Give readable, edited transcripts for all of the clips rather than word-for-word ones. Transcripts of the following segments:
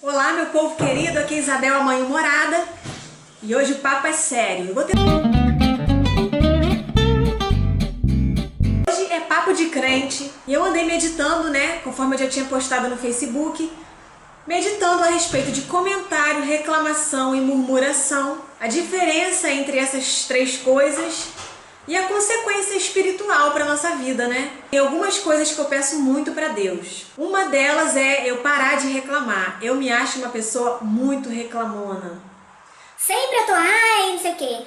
Olá, meu povo querido, aqui é Isabel, a mãe humorada, e hoje o papo é sério. Hoje é papo de crente, e eu andei meditando, conforme eu já tinha postado no Facebook, meditando a respeito de comentário, reclamação e murmuração, a diferença entre essas três coisas e a consequência espiritual para a nossa vida, Tem algumas coisas que eu peço muito para Deus. Uma delas é eu parar de reclamar. Eu me acho uma pessoa muito reclamona. Sempre eu tô, não sei o quê,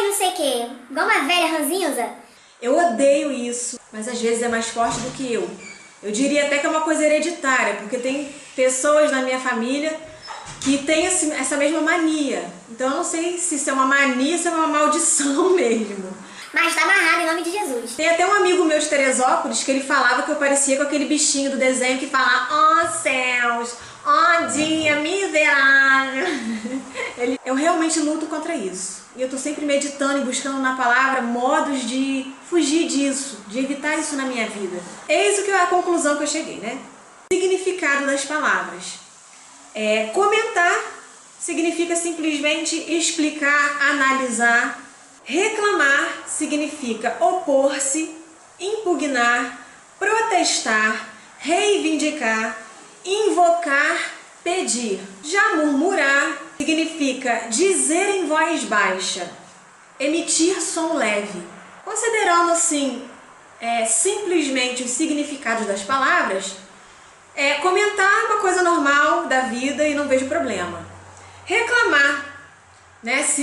não sei o quê, igual uma velha ranzinza. Eu odeio isso, mas às vezes é mais forte do que eu. Eu diria até que é uma coisa hereditária, porque tem pessoas na minha família que têm essa mesma mania. Então eu não sei se isso é uma mania ou se é uma maldição mesmo. Mas tá amarrado em nome de Jesus. Tem até um amigo meu de Teresópolis que ele falava que eu parecia com aquele bichinho do desenho que fala: céus, dia miserável. Eu realmente luto contra isso. E eu tô sempre meditando e buscando na palavra modos de fugir disso, de evitar isso na minha vida. Eis a conclusão que eu cheguei, Significado das palavras. Comentar significa simplesmente explicar, analisar. Reclamar significa opor-se, impugnar, protestar, reivindicar, invocar, pedir. Já murmurar significa dizer em voz baixa, emitir som leve. Considerando simplesmente os significados das palavras, comentar uma coisa normal da vida e não vejo problema. Reclamar,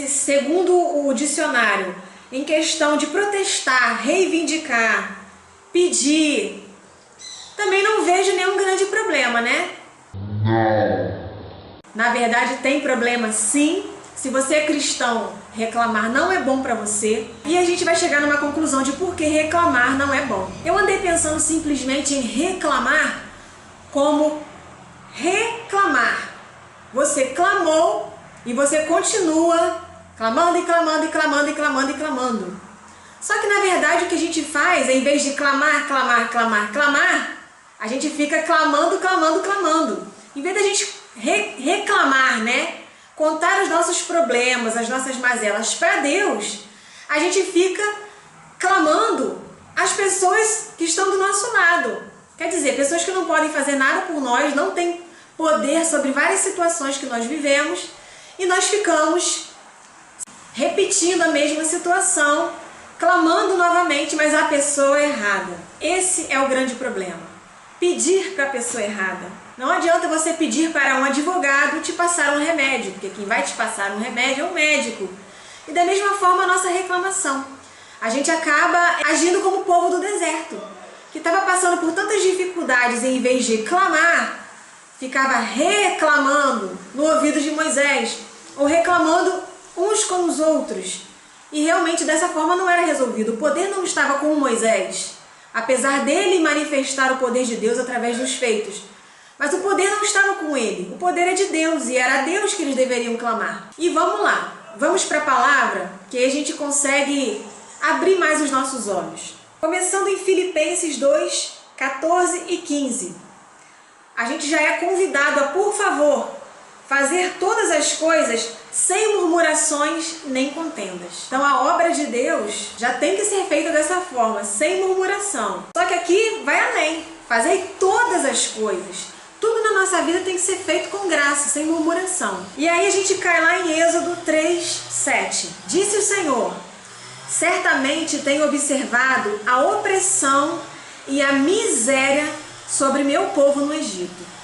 segundo o dicionário, em questão de protestar, reivindicar, pedir, também não vejo nenhum grande problema, Não. Na verdade tem problema sim. Se você é cristão, reclamar não é bom para você. E a gente vai chegar numa conclusão de por que reclamar não é bom. Eu andei pensando simplesmente em reclamar como reclamar. Você clamou e você continua clamando e clamando e clamando e clamando e clamando. Só que na verdade o que a gente faz, em vez de clamar, a gente fica clamando, clamando, clamando. Em vez da gente reclamar, contar os nossos problemas, as nossas mazelas para Deus, a gente fica clamando as pessoas que estão do nosso lado. Quer dizer, pessoas que não podem fazer nada por nós, não têm poder sobre várias situações que nós vivemos, e nós ficamos repetindo a mesma situação, clamando novamente, mas a pessoa errada. Esse é o grande problema. Pedir para a pessoa errada. Não adianta você pedir para um advogado te passar um remédio, porque quem vai te passar um remédio é um médico. E da mesma forma a nossa reclamação. A gente acaba agindo como o povo do deserto, que estava passando por tantas dificuldades e em vez de clamar, ficava reclamando no ouvido de Moisés, ou reclamando uns com os outros. E realmente dessa forma não era resolvido. O poder não estava com Moisés, apesar dele manifestar o poder de Deus através dos feitos. Mas o poder não estava com ele. O poder é de Deus e era a Deus que eles deveriam clamar. E vamos lá, vamos para a palavra, que aí a gente consegue abrir mais os nossos olhos. Começando em Filipenses 2, 14 e 15. A gente já é convidado a, por favor, fazer todas as coisas sem murmurações nem contendas. Então a obra de Deus já tem que ser feita dessa forma, sem murmuração. Só que aqui vai além. Fazer todas as coisas. Tudo na nossa vida tem que ser feito com graça, sem murmuração. E aí a gente cai lá em Êxodo 3, 7. Disse o Senhor: certamente tenho observado a opressão e a miséria sobre meu povo no Egito.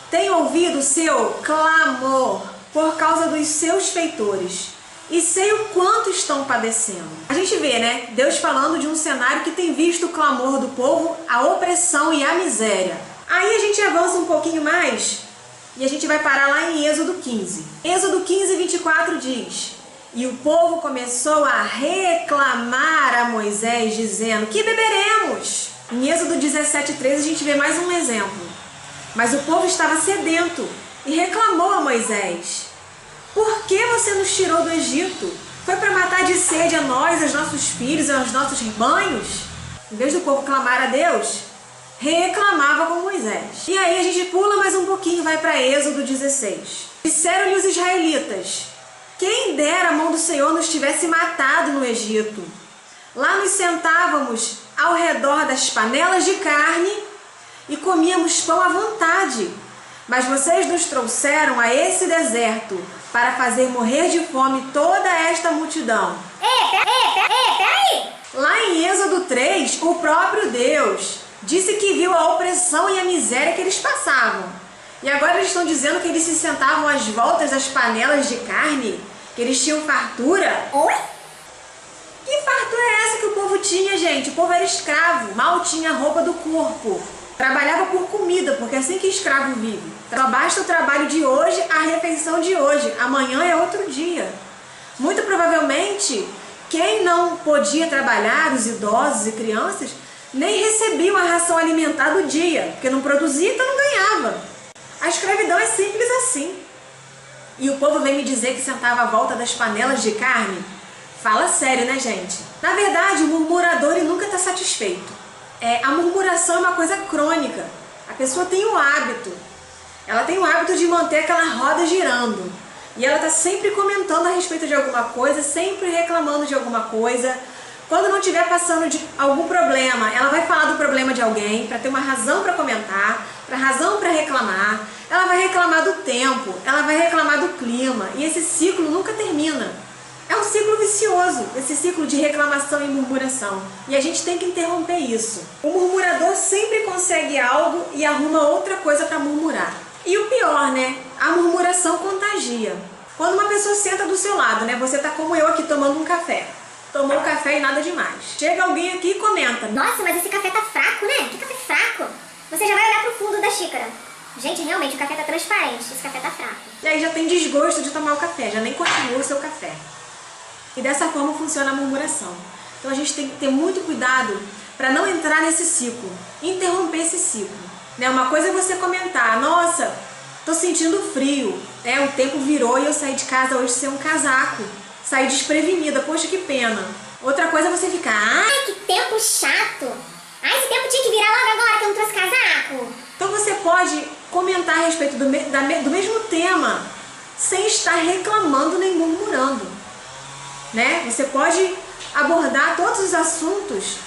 Tenho ouvido o seu clamor por causa dos seus feitores e sei o quanto estão padecendo. A gente vê, Deus falando de um cenário que tem visto o clamor do povo, a opressão e a miséria. Aí a gente avança um pouquinho mais e a gente vai parar lá em Êxodo 15. Êxodo 15, 24 diz: e o povo começou a reclamar a Moisés, dizendo: que beberemos? Em Êxodo 17, 13 a gente vê mais um exemplo. Mas o povo estava sedento e reclamou a Moisés: por que você nos tirou do Egito? Foi para matar de sede a nós, aos nossos filhos, aos nossos rebanhos? Em vez do povo clamar a Deus, reclamava com Moisés. E aí a gente pula mais um pouquinho, vai vai para Êxodo 16. Disseram-lhe os israelitas: quem dera a mão do Senhor nos tivesse matado no Egito. Lá nos sentávamos ao redor das panelas de carne e comíamos pão à vontade. Mas vocês nos trouxeram a esse deserto para fazer morrer de fome toda esta multidão. Peraí! Lá em Êxodo 3, o próprio Deus disse que viu a opressão e a miséria que eles passavam. E agora eles estão dizendo que eles se sentavam às voltas das panelas de carne, que eles tinham fartura. Oi? Que fartura é essa que o povo tinha, gente? O povo era escravo, mal tinha roupa do corpo. Trabalhava por comida, porque é assim que escravo vive. Só basta o trabalho de hoje, a refeição de hoje. Amanhã é outro dia. Muito provavelmente, quem não podia trabalhar, os idosos e crianças, nem recebiam a ração alimentar do dia, porque não produzia, então não ganhava. A escravidão é simples assim. E o povo vem me dizer que sentava à volta das panelas de carne? Fala sério, né, gente? Na verdade, o murmurador nunca está satisfeito. A murmuração é uma coisa crônica. A pessoa tem o hábito. Ela tem o hábito de manter aquela roda girando. E ela está sempre comentando a respeito de alguma coisa, sempre reclamando de alguma coisa. Quando não estiver passando de algum problema, ela vai falar do problema de alguém para ter uma razão para comentar, para razão para reclamar. Ela vai reclamar do tempo, ela vai reclamar do clima. E esse ciclo nunca termina. É um ciclo vicioso, esse ciclo de reclamação e murmuração. E a gente tem que interromper isso. O murmurador sempre consegue algo e arruma outra coisa para murmurar. E o pior, né? A murmuração contagia. Quando uma pessoa senta do seu lado, né? Você tá como eu aqui tomando um café. Tomou um café e nada demais. Chega alguém aqui e comenta: nossa, mas esse café tá fraco, né? Que café fraco. Você já vai olhar pro fundo da xícara. Gente, realmente, o café tá transparente. Esse café tá fraco. E aí já tem desgosto de tomar o café. Já nem continua o seu café. E dessa forma funciona a murmuração. Então a gente tem que ter muito cuidado para não entrar nesse ciclo, interromper esse ciclo. Né? Uma coisa é você comentar: nossa, tô sentindo frio, o tempo virou e eu saí de casa hoje sem um casaco, saí desprevenida, poxa, que pena. Outra coisa é você ficar: ai, que tempo chato, esse tempo tinha que virar logo agora que eu não trouxe casaco. Então você pode comentar a respeito do mesmo tema sem estar reclamando nem murmurando. Né? Você pode abordar todos os assuntos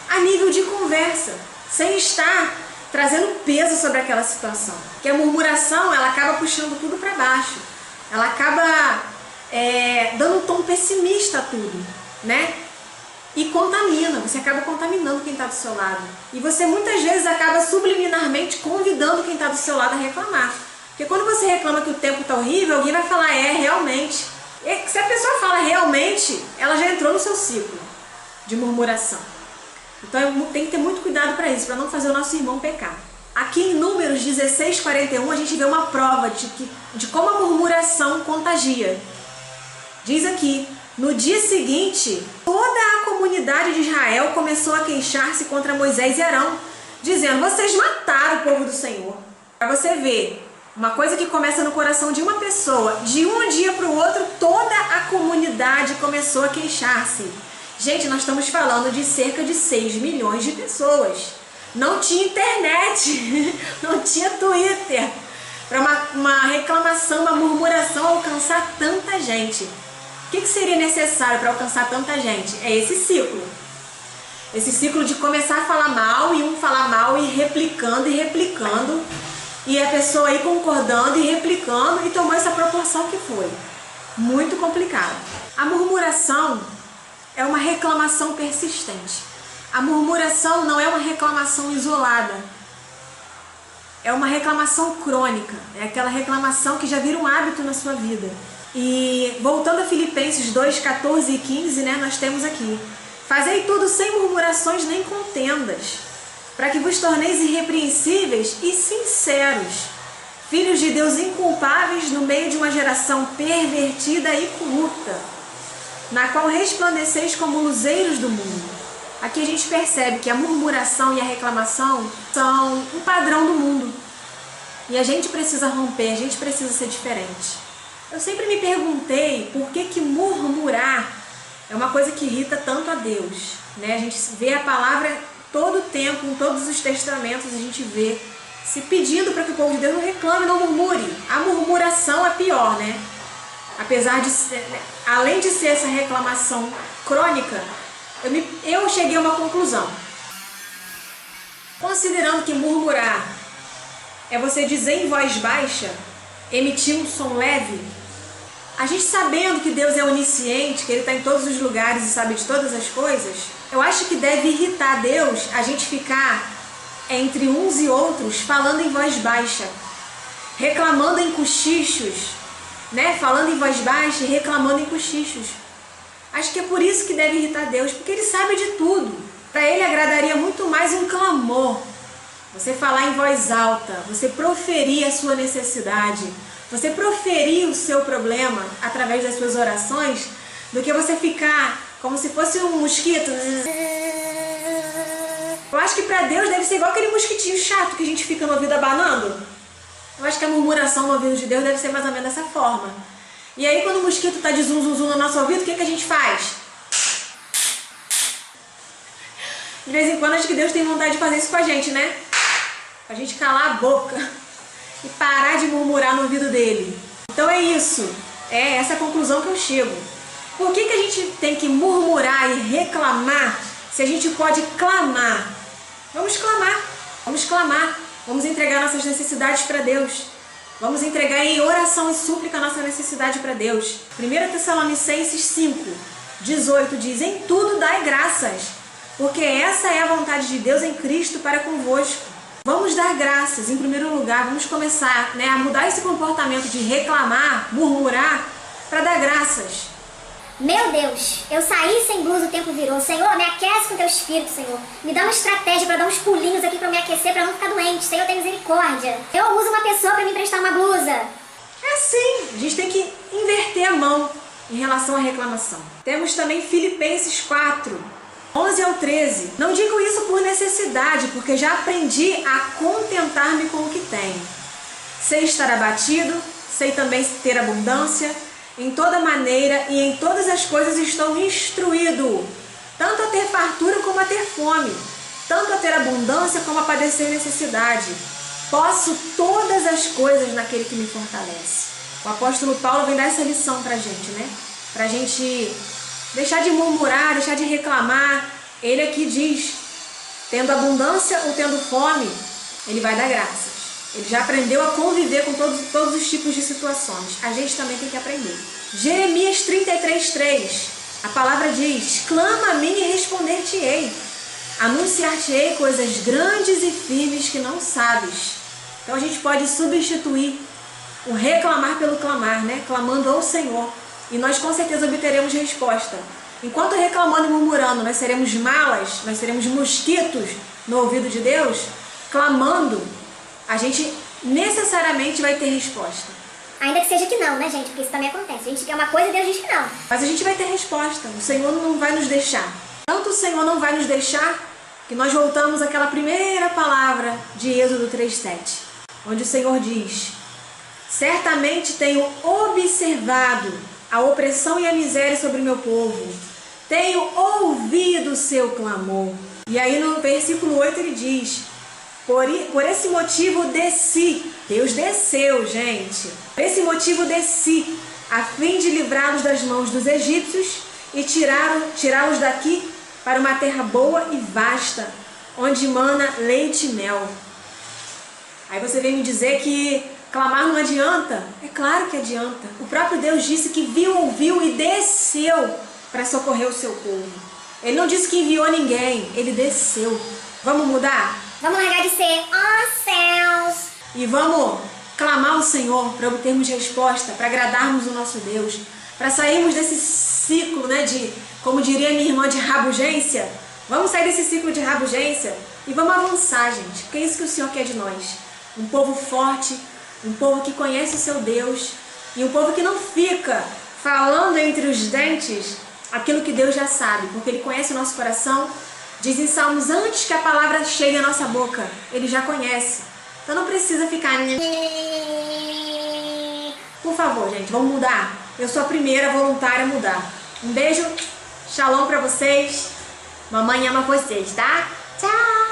a nível de conversa, sem estar trazendo peso sobre aquela situação. Porque a murmuração, ela acaba puxando tudo para baixo. Ela acaba dando um tom pessimista a tudo, né? E contamina, você acaba contaminando quem está do seu lado. E você muitas vezes acaba subliminarmente convidando quem está do seu lado a reclamar. Porque quando você reclama que o tempo está horrível, alguém vai falar: realmente. Se a pessoa fala realmente, ela já entrou no seu ciclo de murmuração. Então tem que ter muito cuidado para isso, para não fazer o nosso irmão pecar. Aqui em Números 16:41 a gente vê uma prova de como a murmuração contagia. Diz aqui: no dia seguinte, toda a comunidade de Israel começou a queixar-se contra Moisés e Arão, dizendo: vocês mataram o povo do Senhor. Para você ver. Uma coisa que começa no coração de uma pessoa, de um dia para o outro, toda a comunidade começou a queixar-se. Gente, nós estamos falando de cerca de 6 milhões de pessoas. Não tinha internet, não tinha Twitter. Para uma reclamação, uma murmuração alcançar tanta gente. O que seria necessário para alcançar tanta gente? É esse ciclo. Esse ciclo de começar a falar mal e um falar mal e replicando e replicando. E a pessoa aí concordando e replicando e tomou essa proporção que foi. Muito complicado. A murmuração é uma reclamação persistente. A murmuração não é uma reclamação isolada. É uma reclamação crônica. É aquela reclamação que já vira um hábito na sua vida. E voltando a Filipenses 2, 14 e 15, né, nós temos aqui: fazei tudo sem murmurações nem contendas, para que vos torneis irrepreensíveis e sinceros, filhos de Deus inculpáveis no meio de uma geração pervertida e corrupta, na qual resplandeceis como luzeiros do mundo. Aqui a gente percebe que a murmuração e a reclamação são um padrão do mundo. E a gente precisa romper, a gente precisa ser diferente. Eu sempre me perguntei por que murmurar é uma coisa que irrita tanto a Deus. Né? A gente vê a palavra todo o tempo, em todos os testamentos, a gente vê se pedindo para que o povo de Deus não reclame, não murmure. A murmuração é pior, né? Apesar de ser, além de ser essa reclamação crônica, eu cheguei a uma conclusão. Considerando que murmurar é você dizer em voz baixa, emitir um som leve, a gente sabendo que Deus é onisciente, que Ele está em todos os lugares e sabe de todas as coisas, eu acho que deve irritar Deus a gente ficar entre uns e outros falando em voz baixa, reclamando em cochichos, né? Falando em voz baixa e reclamando em cochichos. Acho que é por isso que deve irritar Deus, porque Ele sabe de tudo. Para Ele agradaria muito mais um clamor. Você falar em voz alta, você proferir a sua necessidade, você proferir o seu problema através das suas orações, do que você ficar como se fosse um mosquito. Eu acho que para Deus deve ser igual aquele mosquitinho chato que a gente fica no ouvido abanando. Eu acho que a murmuração no ouvido de Deus deve ser mais ou menos dessa forma. E aí quando o mosquito está de zum zum zum no nosso ouvido, o que a gente faz? De vez em quando acho que Deus tem vontade de fazer isso com a gente, né? Pra gente calar a boca e parar de murmurar no ouvido dele. Então é isso. É essa a conclusão que eu chego. Por que a gente tem que murmurar e reclamar se a gente pode clamar? Vamos clamar. Vamos clamar. Vamos entregar nossas necessidades para Deus. Vamos entregar em oração e súplica a nossa necessidade para Deus. 1 Tessalonicenses 5:18 diz: em tudo dai graças, porque essa é a vontade de Deus em Cristo para convosco. Vamos dar graças, em primeiro lugar, vamos começar, a mudar esse comportamento de reclamar, murmurar, para dar graças. Meu Deus, eu saí sem blusa, o tempo virou. Senhor, me aquece com teu espírito, Senhor. Me dá uma estratégia para dar uns pulinhos aqui para me aquecer, para não ficar doente. Senhor, tem misericórdia. Eu uso uma pessoa para me emprestar uma blusa. É assim, a gente tem que inverter a mão em relação à reclamação. Temos também Filipenses 4:11-13. Não digo isso por necessidade, porque já aprendi a contentar-me com o que tenho. Sei estar abatido, sei também ter abundância. Em toda maneira e em todas as coisas estou instruído, tanto a ter fartura como a ter fome, tanto a ter abundância como a padecer necessidade. Posso todas as coisas naquele que me fortalece. O apóstolo Paulo vem dar essa lição pra gente, né? Pra gente deixar de murmurar, deixar de reclamar. Ele aqui diz, tendo abundância ou tendo fome, ele vai dar graças. Ele já aprendeu a conviver com todos os tipos de situações. A gente também tem que aprender. Jeremias 33:3. A palavra diz: clama a mim e responder-te-ei. Anunciar-te-ei coisas grandes e firmes que não sabes. Então a gente pode substituir o reclamar pelo clamar, né? Clamando ao Senhor. E nós com certeza obteremos resposta. Enquanto reclamando e murmurando, nós seremos malas, nós seremos mosquitos no ouvido de Deus, clamando, a gente necessariamente vai ter resposta. Ainda que seja que não, né, gente? Porque isso também acontece. A gente quer uma coisa e Deus diz que não. Mas a gente vai ter resposta. O Senhor não vai nos deixar. Tanto o Senhor não vai nos deixar, que nós voltamos àquela primeira palavra de Êxodo 3:7, onde o Senhor diz: certamente tenho observado a opressão e a miséria sobre o meu povo. Tenho ouvido o seu clamor. E aí no versículo 8 ele diz: por esse motivo desci. Deus desceu, gente. Por esse motivo desci, a fim de livrá-los das mãos dos egípcios e tirá-los daqui para uma terra boa e vasta, onde mana leite e mel. Aí você vem me dizer que clamar não adianta? É claro que adianta. O próprio Deus disse que viu, ouviu e desceu para socorrer o seu povo. Ele não disse que enviou ninguém, ele desceu. Vamos mudar? Vamos largar de ser, céus. E vamos clamar ao Senhor para obtermos resposta, para agradarmos o nosso Deus, para sairmos desse ciclo, de, como diria minha irmã, de rabugência. Vamos sair desse ciclo de rabugência e vamos avançar, gente, porque é isso que o Senhor quer de nós. Um povo forte, um povo que conhece o seu Deus e um povo que não fica falando entre os dentes aquilo que Deus já sabe, porque Ele conhece o nosso coração. Diz em Salmos, antes que a palavra chegue à nossa boca, Ele já conhece. Então não precisa ficar... Por favor, gente, vamos mudar. Eu sou a primeira voluntária a mudar. Um beijo, shalom pra vocês. Mamãe ama vocês, tá? Tchau!